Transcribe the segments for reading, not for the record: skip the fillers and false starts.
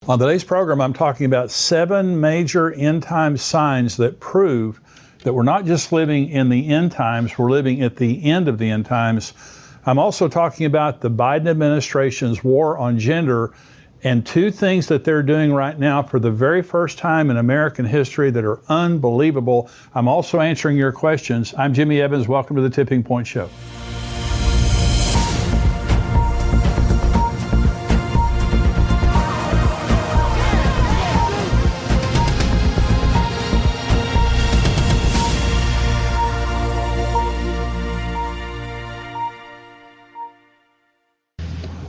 On today's program, I'm talking about 7 major end time signs that prove that we're not just living in the end times, we're living at the end of the end times. I'm also talking about the Biden administration's war on gender and 2 things that they're doing right now for the very first time in American history that are unbelievable. I'm also answering your questions. I'm Jimmy Evans. Welcome to the Tipping Point Show.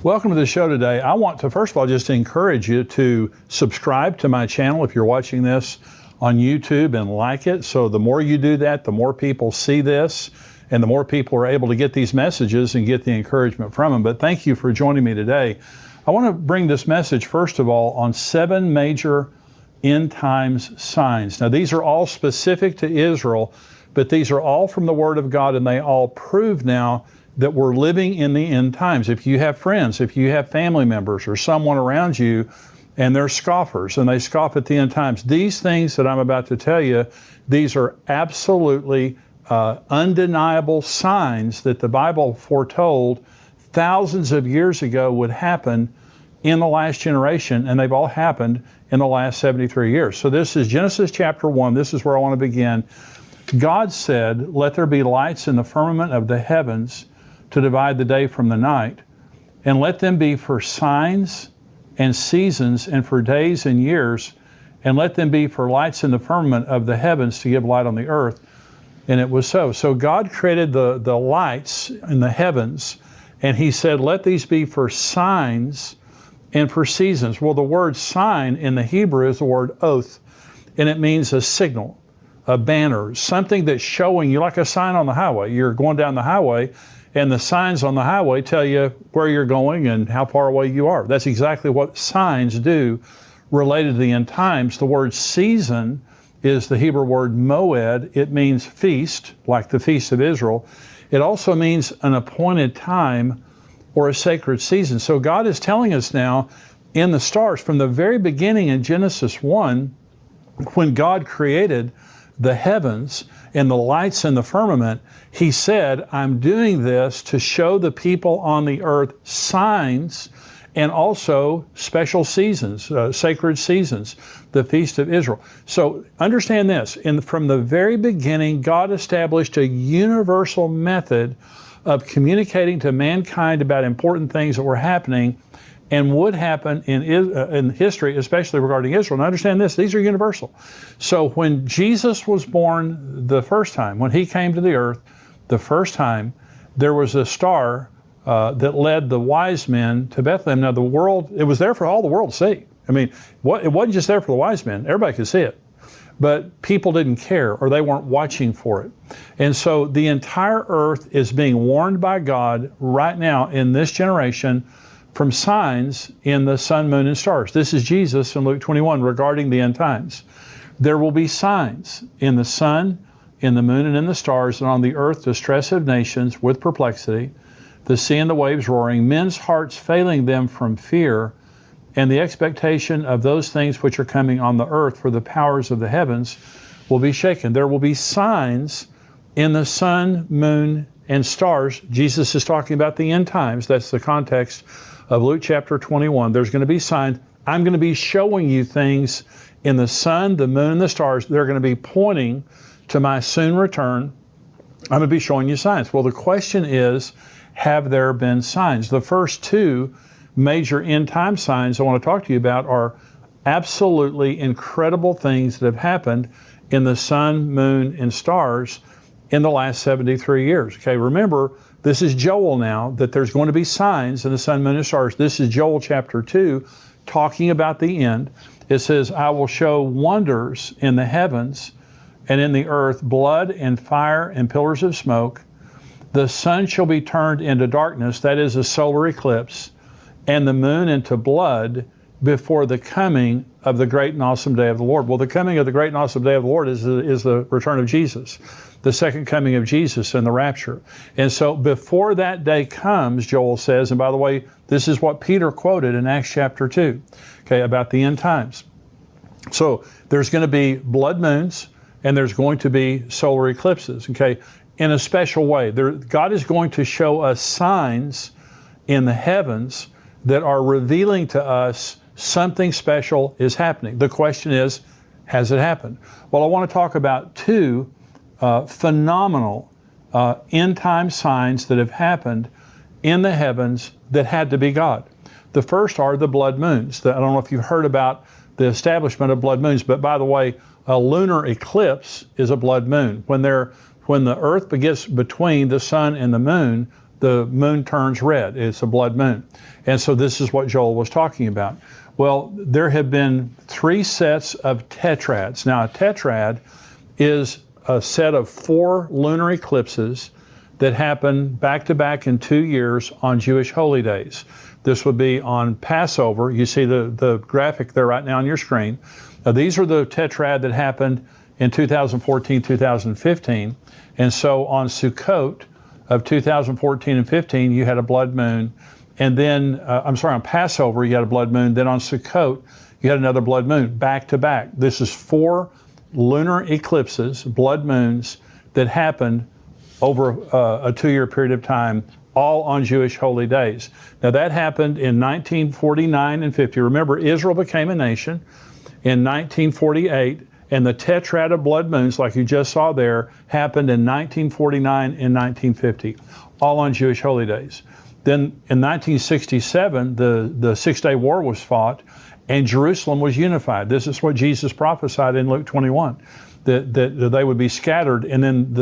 Welcome to the show today. I want to, first of all, just encourage you to subscribe to my channel if you're watching this on YouTube and like it. So the more you do that, the more people see this and the more people are able to get these messages and get the encouragement from them. But thank you for joining me today. I want to bring this message, first of all, on 7 major end times signs. Now, these are all specific to Israel, but these are all from the Word of God, and they all prove now that we're living in the end times. If you have friends, if you have family members or someone around you and they're scoffers and they scoff at the end times, these things that I'm about to tell you, these are absolutely undeniable signs that the Bible foretold thousands of years ago would happen in the last generation, and they've all happened in the last 73 years. So this is Genesis chapter 1. This is where I want to begin. God said, "Let there be lights in the firmament of the heavens to divide the day from the night, and let them be for signs and seasons and for days and years, and let them be for lights in the firmament of the heavens to give light on the earth." And it was so. So God created the lights in the heavens, and he said, let these be for signs and for seasons. Well, the word sign in the Hebrew is the word oath, and it means a signal, a banner, something that's showing you, like a sign on the highway. You're going down the highway, and the signs on the highway tell you where you're going and how far away you are. That's exactly what signs do related to the end times. The word season is the Hebrew word moed. It means feast, like the Feast of Israel. It also means an appointed time or a sacred season. So God is telling us now in the stars, from the very beginning in Genesis 1, when God created the heavens and the lights in the firmament, he said, I'm doing this to show the people on the earth signs and also special seasons, sacred seasons, the Feast of Israel. So understand this, from the very beginning, God established a universal method of communicating to mankind about important things that were happening and would happen in history, especially regarding Israel. Now understand this, these are universal. So when Jesus was born the first time, when he came to the earth the first time, there was a star that led the wise men to Bethlehem. Now the world, it was there for all the world to see. I mean, it wasn't just there for the wise men, everybody could see it. But people didn't care, or they weren't watching for it. And so the entire earth is being warned by God right now in this generation from signs in the sun, moon, and stars. This is Jesus in Luke 21 regarding the end times. There will be signs in the sun, in the moon, and in the stars, and on the earth distress of nations with perplexity, the sea and the waves roaring, men's hearts failing them from fear, and the expectation of those things which are coming on the earth, for the powers of the heavens will be shaken. There will be signs in the sun, moon, and stars. Jesus is talking about the end times. That's the context of Luke chapter 21. There's going to be signs. I'm going to be showing you things in the sun, the moon, and the stars. They're going to be pointing to my soon return. I'm going to be showing you signs. Well, the question is, have there been signs? The first 2 major end time signs I want to talk to you about are absolutely incredible things that have happened in the sun, moon, and stars in the last 73 years. Okay, remember, this is Joel now, that there's going to be signs in the sun, moon, and stars. This is Joel chapter 2, talking about the end. It says, I will show wonders in the heavens and in the earth, blood and fire and pillars of smoke. The sun shall be turned into darkness, that is a solar eclipse, and the moon into blood, before the coming of the great and awesome day of the Lord. Well, the coming of the great and awesome day of the Lord is the return of Jesus, the second coming of Jesus and the rapture. And so before that day comes, Joel says, and by the way, this is what Peter quoted in Acts chapter 2, okay, about the end times. So there's going to be blood moons and there's going to be solar eclipses, okay, in a special way. God is going to show us signs in the heavens that are revealing to us something special is happening. The question is, has it happened? Well, I want to talk about two phenomenal end time signs that have happened in the heavens that had to be God. The first are the blood moons. I don't know if you've heard about the establishment of blood moons, but by the way, a lunar eclipse is a blood moon. When the earth gets between the sun and the moon turns red. It's a blood moon. And so this is what Joel was talking about. Well, there have been 3 sets of tetrads. Now, a tetrad is a set of 4 lunar eclipses that happen back to back in 2 years on Jewish holy days. This would be on Passover. You see the graphic there right now on your screen. Now, these are the tetrad that happened in 2014, 2015. And so on Sukkot of 2014 and 15, you had a blood moon. And then, on Passover, you had a blood moon. Then on Sukkot, you had another blood moon, back to back. This is 4 lunar eclipses, blood moons, that happened over a 2-year period of time, all on Jewish holy days. Now, that happened in 1949 and 50. Remember, Israel became a nation in 1948, and the tetrad of blood moons, like you just saw there, happened in 1949 and 1950, all on Jewish holy days. Then in 1967, the Six-Day War was fought, and Jerusalem was unified. This is what Jesus prophesied in Luke 21, that they would be scattered, and then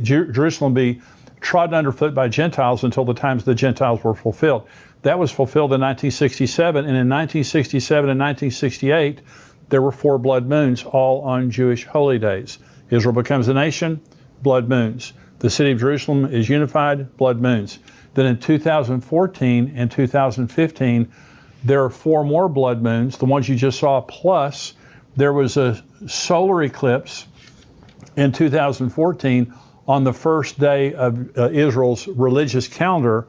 Jerusalem be trodden underfoot by Gentiles until the times of the Gentiles were fulfilled. That was fulfilled in 1967, and in 1967 and 1968, there were 4 blood moons, all on Jewish holy days. Israel becomes a nation, blood moons. The city of Jerusalem is unified, blood moons. Then in 2014 and 2015, there are 4 more blood moons, the ones you just saw, plus there was a solar eclipse in 2014 on the first day of Israel's religious calendar,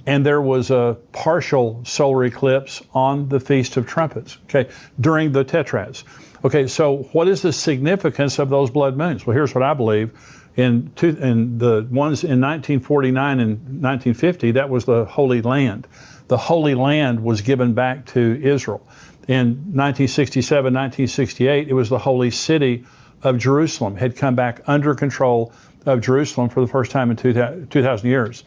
and there was a partial solar eclipse on the Feast of Trumpets, okay, during the tetrads. Okay, so what is the significance of those blood moons? Well, here's what I believe. In the ones in 1949 and 1950, that was the Holy Land. The Holy Land was given back to Israel. In 1967, 1968, it was the Holy City of Jerusalem, had come back under control of Jerusalem for the first time in 2,000 years.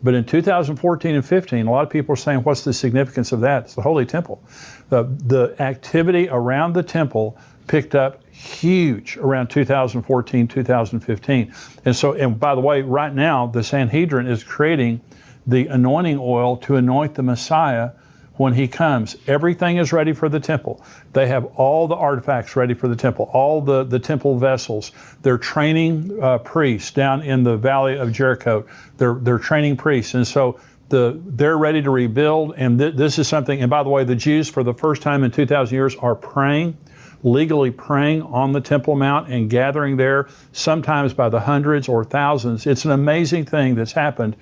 But in 2014 and 15, a lot of people are saying, what's the significance of that? It's the Holy Temple. The activity around the temple picked up huge around 2014, 2015. And by the way, right now, the Sanhedrin is creating the anointing oil to anoint the Messiah when he comes. Everything is ready for the temple. They have all the artifacts ready for the temple, all the temple vessels. They're training priests down in the valley of Jericho. They're training priests. And so they're ready to rebuild. And this is something, and by the way, the Jews for the first time in 2,000 years are praying, legally praying on the Temple Mount and gathering there, sometimes by the hundreds or thousands. It's an amazing thing that's happened.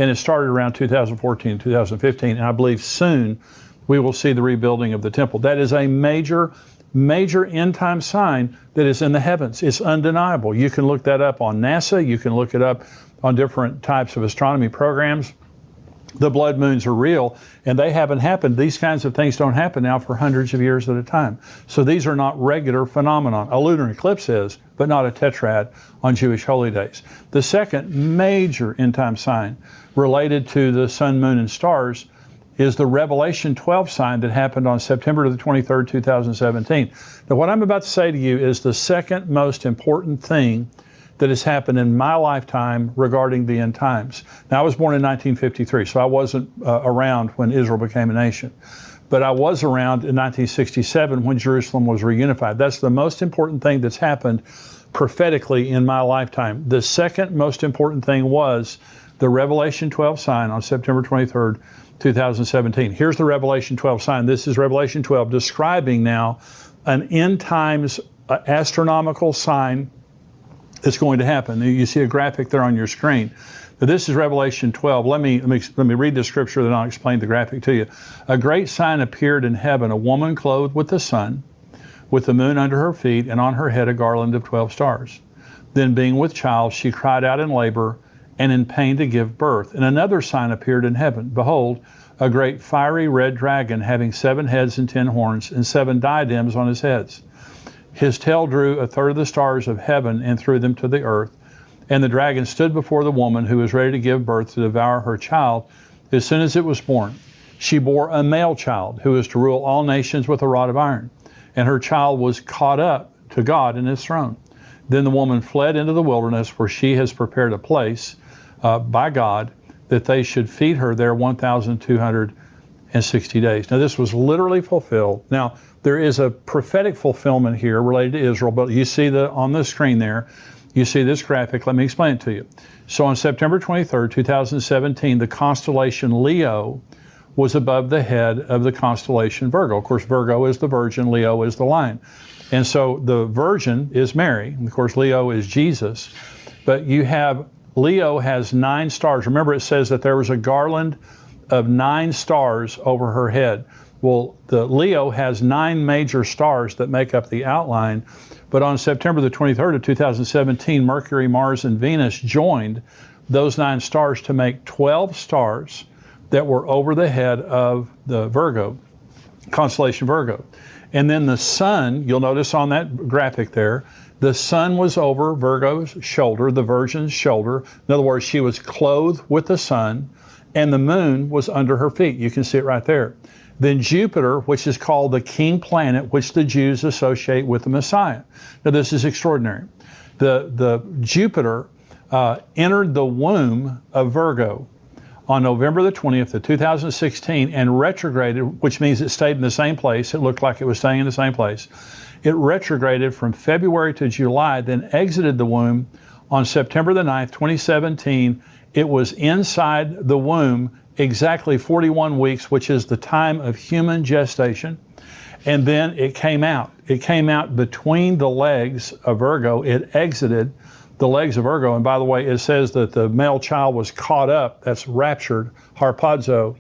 And it started around 2014, 2015, and I believe soon we will see the rebuilding of the temple. That is a major, major end-time sign that is in the heavens. It's undeniable. You can look that up on NASA. You can look it up on different types of astronomy programs. The blood moons are real, and they haven't happened. These kinds of things don't happen now for hundreds of years at a time. So these are not regular phenomenon. A lunar eclipse is, but not a tetrad on Jewish holy days. The second major end-time sign related to the sun, moon, and stars is the Revelation 12 sign that happened on September the 23rd, 2017. Now, what I'm about to say to you is the second most important thing that has happened in my lifetime regarding the end times. Now, I was born in 1953, so I wasn't around when Israel became a nation. But I was around in 1967 when Jerusalem was reunified. That's the most important thing that's happened prophetically in my lifetime. The second most important thing was the Revelation 12 sign on September 23rd 2017. Here's the Revelation 12 sign. This is Revelation 12 describing now an end times astronomical sign that's going to happen. You see a graphic there on your screen. But this is Revelation 12. Let me read the scripture, then I'll explain the graphic to you. A great sign appeared in heaven, a woman clothed with the sun, with the moon under her feet, and on her head a garland of 12 stars. Then being with child, she cried out in labor and in pain to give birth. And another sign appeared in heaven. Behold, a great fiery red dragon, having 7 heads and 10 horns, and 7 diadems on his heads. His tail drew a third of the stars of heaven and threw them to the earth. And the dragon stood before the woman who was ready to give birth to devour her child as soon as it was born. She bore a male child who is to rule all nations with a rod of iron. And her child was caught up to God in his throne. Then the woman fled into the wilderness, where she has prepared a place by God, that they should feed her there 1,260 days. Now, this was literally fulfilled. Now, there is a prophetic fulfillment here related to Israel, but you see on the screen there, you see this graphic. Let me explain it to you. So on September 23rd, 2017, the constellation Leo was above the head of the constellation Virgo. Of course, Virgo is the Virgin, Leo is the Lion. And so the Virgin is Mary, and of course, Leo is Jesus. But you have Leo has 9 stars. Remember, it says that there was a garland of 9 stars over her head. Well, the Leo has 9 major stars that make up the outline. But on September the 23rd of 2017, Mercury, Mars, and Venus joined those 9 stars to make 12 stars that were over the head of the Virgo, constellation Virgo. And then the sun, you'll notice on that graphic there, the sun was over Virgo's shoulder, the Virgin's shoulder. In other words, she was clothed with the sun, and the moon was under her feet. You can see it right there. Then Jupiter, which is called the king planet, which the Jews associate with the Messiah. Now, this is extraordinary. The Jupiter entered the womb of Virgo on November the 20th of 2016 and retrograded, which means it stayed in the same place. It looked like it was staying in the same place. It retrograded from February to July, then exited the womb on September the 9th, 2017. It was inside the womb exactly 41 weeks, which is the time of human gestation. And then it came out. It came out between the legs of Virgo. It exited the legs of Virgo. And by the way, it says that the male child was caught up. That's raptured, harpazo.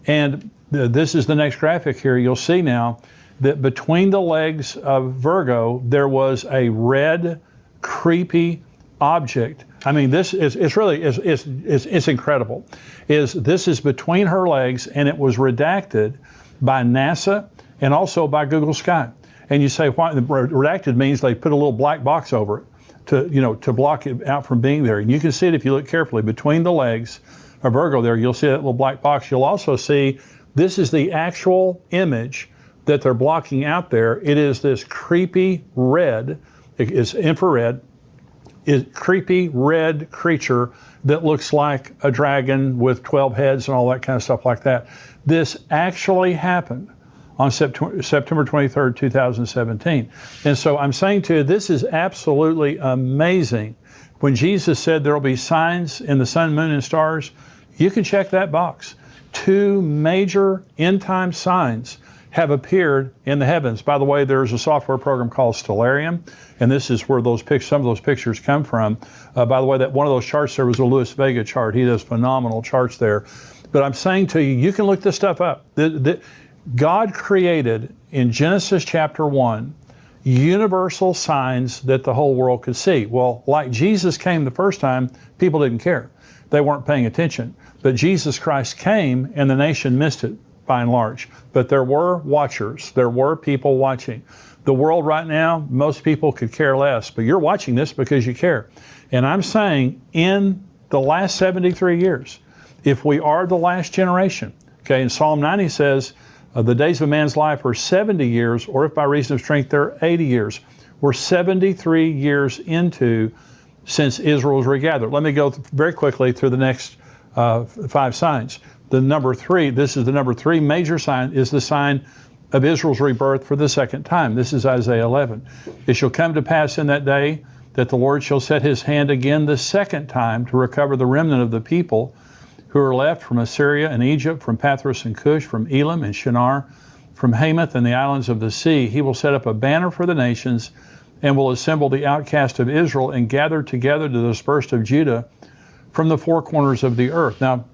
And this is the next graphic here. You'll see now that between the legs of Virgo, there was a red, creepy object. I mean, this is, it's incredible. This is between her legs, and it was redacted by NASA and also by Google Sky. And you say, why? Redacted means they put a little black box over it to block it out from being there. And you can see it if you look carefully. Between the legs of Virgo there, you'll see that little black box. You'll also see this is the actual image that they're blocking out there. It is this creepy red, it's infrared, creepy red creature that looks like a dragon with 12 heads and all that kind of stuff like that. This actually happened on September 23rd, 2017. And so I'm saying to you, this is absolutely amazing. When Jesus said there will be signs in the sun, moon, and stars, you can check that box. 2 major end-time signs have appeared in the heavens. By the way, there's a software program called Stellarium, and this is where some of those pictures come from. By the way, that one of those charts there was a Louis Vega chart. He does phenomenal charts there. But I'm saying to you, you can look this stuff up. God created in Genesis chapter 1 universal signs that the whole world could see. Well, like Jesus came the first time, people didn't care. They weren't paying attention. But Jesus Christ came, and the nation missed it by and large. But there were watchers. There were people watching. The world right now, most people could care less, but you're watching this because you care. And I'm saying in the last 73 years, if we are the last generation, okay, in Psalm 90 says, the days of a man's life are 70 years, or if by reason of strength, they're 80 years. We're 73 years into since Israel was regathered. Let me go very quickly through the next 5 signs. The number 3, this is the number 3 major sign, is the sign of Israel's rebirth for the second time. This is Isaiah 11. It shall come to pass in that day that the Lord shall set his hand again the second time to recover the remnant of the people who are left from Assyria and Egypt, from Pathros and Cush, from Elam and Shinar, from Hamath and the islands of the sea. He will set up a banner for the nations and will assemble the outcast of Israel and gather together the dispersed of Judah from the four corners of the earth. Now,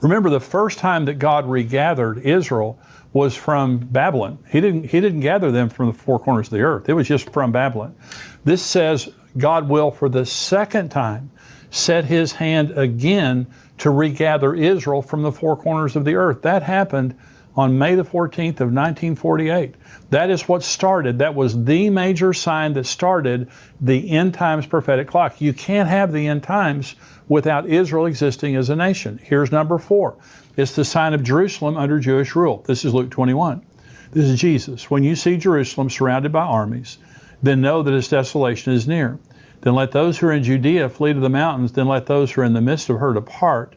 remember, the first time that God regathered Israel was from Babylon. He didn't gather them from the four corners of the earth. It was just from Babylon. This says God will, for the second time, set his hand again to regather Israel from the four corners of the earth. That happened on May the 14th of 1948. That is what started. That was the major sign that started the end times prophetic clock. You can't have the end times without Israel existing as a nation. Here's number 4. It's the sign of Jerusalem under Jewish rule. This is Luke 21. This is Jesus. When you see Jerusalem surrounded by armies, then know that its desolation is near. Then let those who are in Judea flee to the mountains. Then let those who are in the midst of her depart.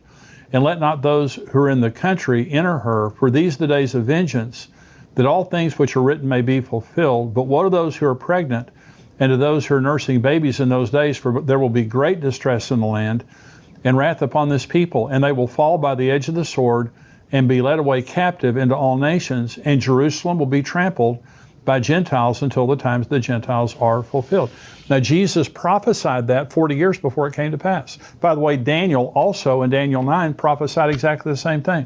And let not those who are in the country enter her, for these are the days of vengeance, that all things which are written may be fulfilled. But woe to those who are pregnant, and to those who are nursing babies in those days, for there will be great distress in the land, and wrath upon this people, and they will fall by the edge of the sword, and be led away captive into all nations, and Jerusalem will be trampled by Gentiles until the times the Gentiles are fulfilled. Now, Jesus prophesied that 40 years before it came to pass. By the way, Daniel also in Daniel 9 prophesied exactly the same thing,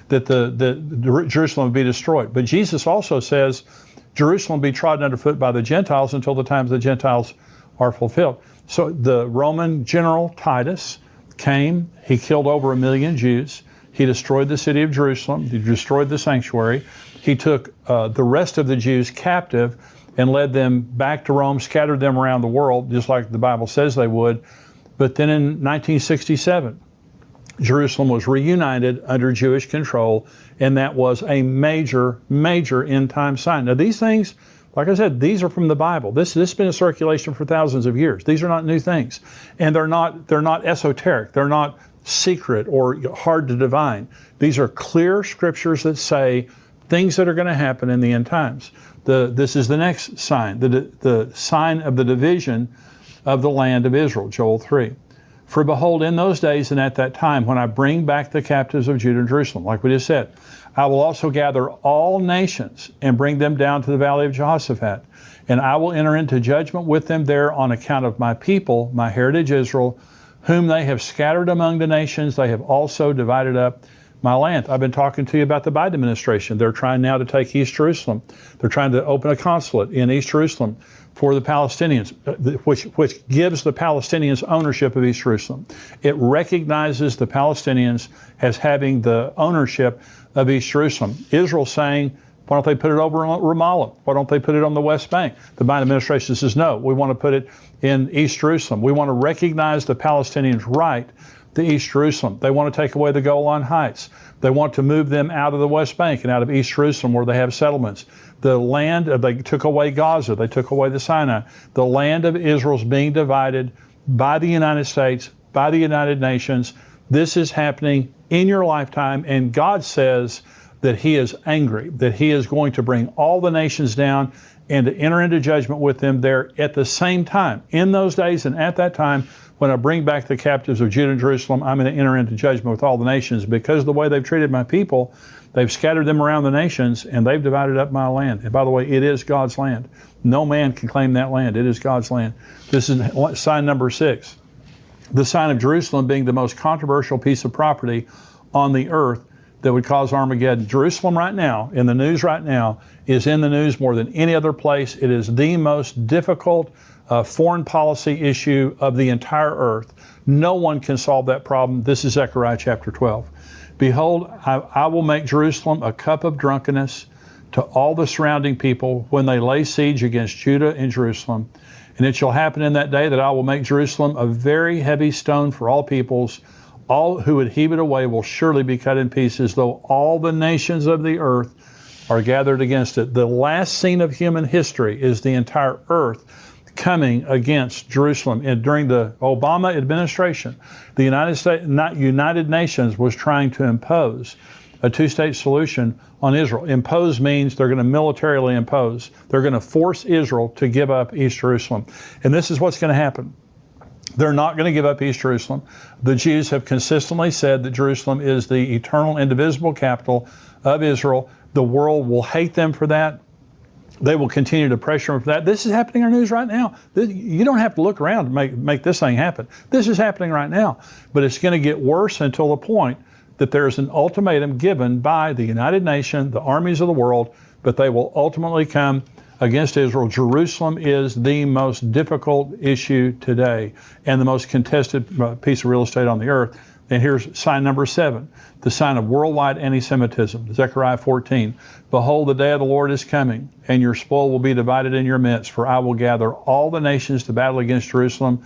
that the Jerusalem would be destroyed. But Jesus also says Jerusalem will be trodden underfoot by the Gentiles until the times the Gentiles are fulfilled. So the Roman general Titus came, he killed over 1 million Jews. He destroyed the city of Jerusalem. He destroyed the sanctuary. He took the rest of the Jews captive and led them back to Rome, scattered them around the world, just like the Bible says they would. But then in 1967, Jerusalem was reunited under Jewish control, and that was a major, major end-time sign. Now, these things, like I said, these are from the Bible. This has been in circulation for thousands of years. These are not new things, and they're not esoteric. They're not secret or hard to divine. These are clear scriptures that say things that are going to happen in the end times. This is the next sign, the sign of the division of the land of Israel, Joel 3. For behold, in those days and at that time, when I bring back the captives of Judah and Jerusalem, like we just said, I will also gather all nations and bring them down to the valley of Jehoshaphat. And I will enter into judgment with them there on account of my people, my heritage Israel, whom they have scattered among the nations. They have also divided up my land. I've been talking to you about the Biden administration. They're trying now to take East Jerusalem. They're trying to open a consulate in East Jerusalem for the Palestinians, which gives the Palestinians ownership of East Jerusalem. It recognizes the Palestinians as having the ownership of East Jerusalem. Israel's saying, why don't they put it over on Ramallah? Why don't they put it on the West Bank? The Biden administration says, no, we want to put it in East Jerusalem. We want to recognize the Palestinians' right to East Jerusalem. They want to take away the Golan Heights. They want to move them out of the West Bank and out of East Jerusalem where they have settlements. The land, they took away Gaza. They took away the Sinai. The land of Israel is being divided by the United States, by the United Nations. This is happening in your lifetime, and God says that he is angry, that he is going to bring all the nations down and to enter into judgment with them there at the same time. In those days and at that time, when I bring back the captives of Judah and Jerusalem, I'm going to enter into judgment with all the nations because of the way they've treated my people. They've scattered them around the nations, and they've divided up my land. And by the way, it is God's land. No man can claim that land. It is God's land. This is sign number 6. The sign of Jerusalem being the most controversial piece of property on the earth that would cause Armageddon. Jerusalem right now, in the news right now, is in the news more than any other place. It is the most difficult foreign policy issue of the entire earth. No one can solve that problem. This is Zechariah chapter 12. Behold, I will make Jerusalem a cup of drunkenness to all the surrounding people when they lay siege against Judah and Jerusalem. And it shall happen in that day that I will make Jerusalem a very heavy stone for all peoples. All who would heave it away will surely be cut in pieces, though all the nations of the earth are gathered against it. The last scene of human history is the entire earth coming against Jerusalem. And during the Obama administration, the United Nations was trying to impose a two-state solution on Israel. Impose means they're going to militarily impose. They're going to force Israel to give up East Jerusalem. And this is what's going to happen. They're not going to give up East Jerusalem. The Jews have consistently said that Jerusalem is the eternal, indivisible capital of Israel. The world will hate them for that. They will continue to pressure them for that. This is happening in our news right now. You don't have to look around to make this thing happen. This is happening right now. But it's going to get worse until the point that there's an ultimatum given by the United Nations, the armies of the world, but they will ultimately come against Israel. Jerusalem is the most difficult issue today and the most contested piece of real estate on the earth. And here's sign number 7, the sign of worldwide anti-Semitism. Zechariah 14, behold, the day of the Lord is coming, and your spoil will be divided in your midst, for I will gather all the nations to battle against Jerusalem.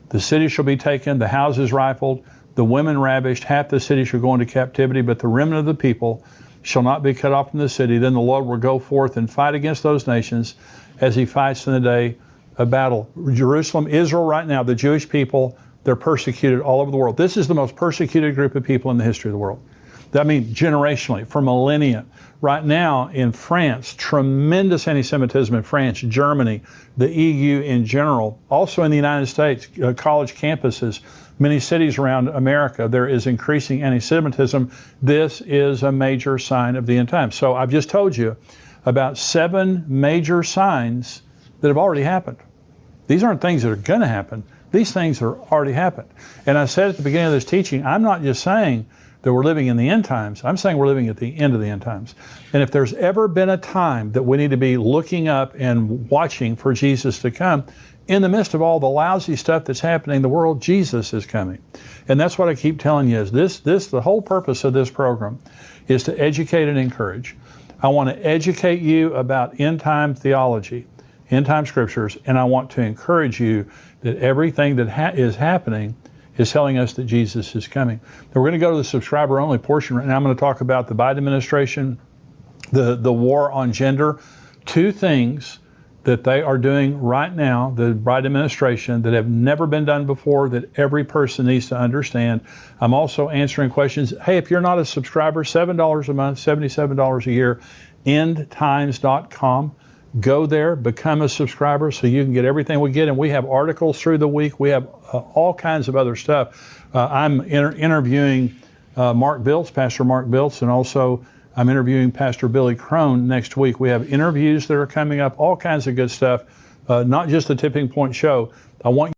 The city shall be taken, the houses rifled, the women ravished, half the city shall go into captivity, but the remnant of the people shall not be cut off from the city. Then the Lord will go forth and fight against those nations as he fights in the day of battle. Jerusalem, Israel right now, the Jewish people, they're persecuted all over the world. This is the most persecuted group of people in the history of the world. I mean, generationally, for millennia. Right now in France, tremendous anti-Semitism in France, Germany, the EU in general. Also in the United States, college campuses, many cities around America, there is increasing anti-Semitism. This is a major sign of the end times. So I've just told you about 7 major signs that have already happened. These aren't things that are going to happen. These things are already happened. And I said at the beginning of this teaching, I'm not just saying that we're living in the end times. I'm saying we're living at the end of the end times. And if there's ever been a time that we need to be looking up and watching for Jesus to come, in the midst of all the lousy stuff that's happening in the world, Jesus is coming. And that's what I keep telling you is the whole purpose of this program is to educate and encourage. I want to educate you about end time theology, end time scriptures, and I want to encourage you that everything that is happening is telling us that Jesus is coming. Now we're going to go to the subscriber only portion right now. I'm going to talk about the Biden administration, the war on gender, 2 things that they are doing right now, the Biden administration, that have never been done before, that every person needs to understand. I'm also answering questions. Hey, if you're not a subscriber, $7 a month, $77 a year, endtimes.com. Go there, become a subscriber so you can get everything we get. And we have articles through the week. We have all kinds of other stuff. I'm interviewing Mark Biltz, Pastor Mark Biltz, and also I'm interviewing Pastor Billy Crone next week. We have interviews that are coming up, all kinds of good stuff, not just the Tipping Point Show. I want